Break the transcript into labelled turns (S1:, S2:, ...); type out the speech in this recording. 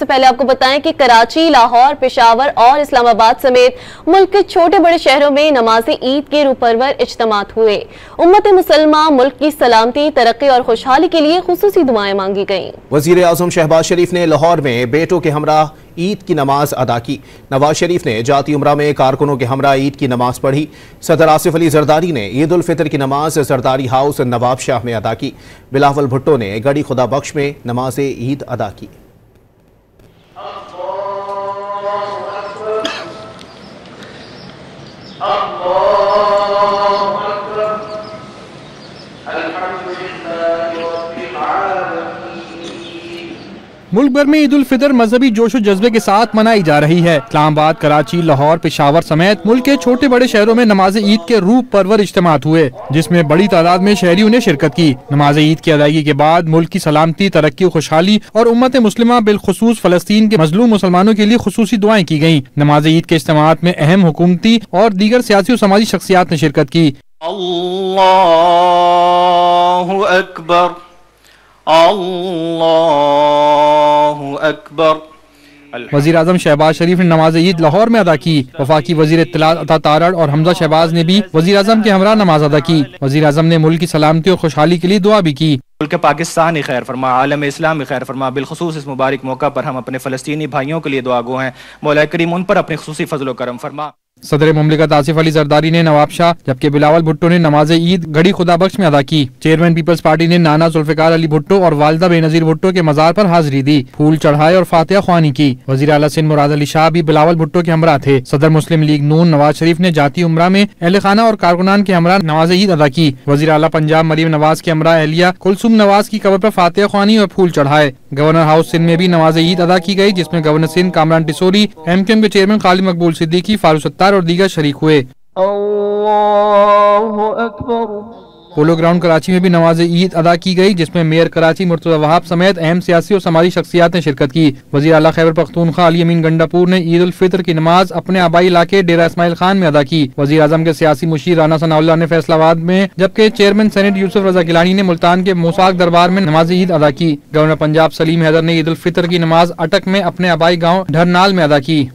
S1: سے پہلے آپ کو بتائیں کہ کراچی، لاہور، پشاور اور اسلام آباد سمیت ملک کے چھوٹے بڑے شہروں میں نماز عید کے روح پرور اجتماعات ہوئے۔ امت مسلمہ ملک کی سلامتی، ترقی اور خوشحالی کے لیے خصوصی دعائیں مانگی گئیں۔
S2: وزیر اعظم شہباز شریف نے لاہور میں بیٹوں کے ہمراہ عید کی نماز ادا کی۔ نواز شریف نے جاتی عمرہ میں کارکنوں کے ہمراہ عید کی نماز پڑھی۔ صدر آصف علی زرداری نے عید الفطر کی نماز زرداری ہاؤس نواب شاہ میں ادا کی۔ بلاول بھٹو نے گڑی خدا بخش میں نماز عید ادا کی۔
S3: ملک بھر میں عید الفطر مذہبی جوش و جذبے کے ساتھ منائی جا رہی ہے۔ اسلام آباد، کراچی، لاہور، پشاور سمیت ملک کے چھوٹے بڑے شہروں میں نماز عید کے روح پرور اجتماعات ہوئے، جس میں بڑی تعداد میں شہریوں نے شرکت کی۔ نماز عید کی ادائیگی کے بعد ملک کی سلامتی، ترقی و خوشحالی اور امت مسلمہ بالخصوص فلسطین کے مظلوم مسلمانوں کے لیے خصوصی دعائیں کی گئیں۔ نماز عید کے اجتماعات میں اہم حکومتی اور دیگر سیاسی و سماجی شخصیات نے شرکت کی۔
S4: اللہ اکبر، اللہ اکبر۔
S3: وزیر اعظم شہباز شریف نے نماز عید لاہور میں ادا کی۔ وفاقی وزیر اطلاعات عطا تارڑ اور حمزہ شہباز نے بھی وزیر اعظم کے ہمراہ نماز ادا کی۔ وزیر اعظم نے ملک کی سلامتی اور خوشحالی کے لیے دعا بھی کی۔
S5: ملک پاکستان خیر فرما، عالم اسلام خیر فرما۔ بالخصوص اس مبارک موقع پر ہم اپنے فلسطینی بھائیوں کے لیے دعا گو ہیں، مولا کریم ان پر اپنے خصوصی فضل و کرم فرما۔
S3: صدر مملکت آصف علی زرداری نے نواب شاہ جبکہ بلاول بھٹو نے نماز عید گڑی خدا بخش میں ادا کی۔ چیئرمین پیپلز پارٹی نے نانا ذوالفقار علی بھٹو اور والدہ بے نظیر بھٹو کے مزار پر حاضری دی، پھول چڑھائے اور فاتحہ خوانی کی۔ وزیر اعلیٰ سندھ مراد علی شاہ بھی بلاول بھٹو کے ہمراہ تھے۔ صدر مسلم لیگ نون نواز شریف نے جاتی عمرہ میں اہل خانہ اور کارکنان کے ہمراہ نماز عید ادا کی۔ وزیر اعلیٰ پنجاب مریم نواز کے ہمراہ اہلیہ کلثوم نواز کی قبر پر فاتحہ خوانی اور پھول چڑھائے۔ گورنر ہاؤس سندھ میں بھی نماز عید ادا کی گئی، جس میں governor Sindh Kamran Tessori, M Q M کے چیئرمین خالد مقبول صدیقی، فاروق ستار اور دیگر شریک ہوئے۔
S4: اللہ اکبر۔
S3: پولو گراؤنڈ کراچی میں بھی نماز عید ادا کی گئی، جس میں میئر کراچی مرتضی وہاب سمیت اہم سیاسی اور سماجی شخصیات نے شرکت کی۔ وزیر اعلیٰ خیبر پختونخوا علی امین گنڈاپور نے عید الفطر کی نماز اپنے آبائی علاقے ڈیرہ اسماعیل خان میں ادا کی۔ وزیر اعظم کے سیاسی مشیر رانا ثناء اللہ نے فیصل آباد میں، جبکہ چیئرمین سینٹ یوسف رضا گیلانی نے ملتان کے موساک دربار میں نماز عید ادا کی۔ گورنر پنجاب سلیم حیدر نے عید الفطر کی نماز اٹک میں اپنے آبائی گاؤں ڈھرنال میں ادا کی۔